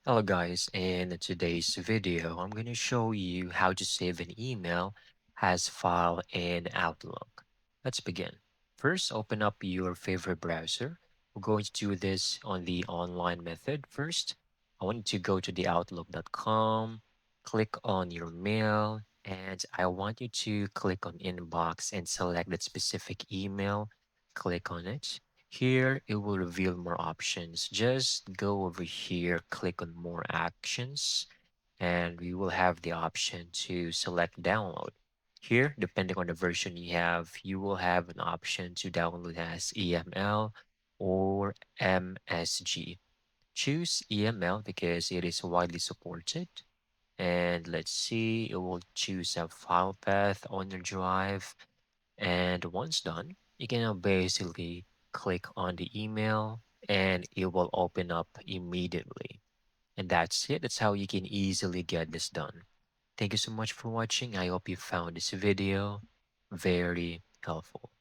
Hello guys, in today's video, I'm going to show you how to save an email as file in Outlook. Let's begin. First, open up your favorite browser. We're going to do this on the online method. First, I want you to go to the outlook.com, click on your mail, and I want you to click on inbox and select that specific email. Click on it. Here, it will reveal more options. Just go over here, click on more actions, and we will have the option to select download. Here, depending on the version you have, you will have an option to download as EML or MSG. Choose EML because it is widely supported. And let's see, it will choose a file path on your drive. And once done, you can now basically click on the email and it will open up immediately. And that's it. That's how you can easily get this done. Thank you so much for watching. I hope you found this video very helpful.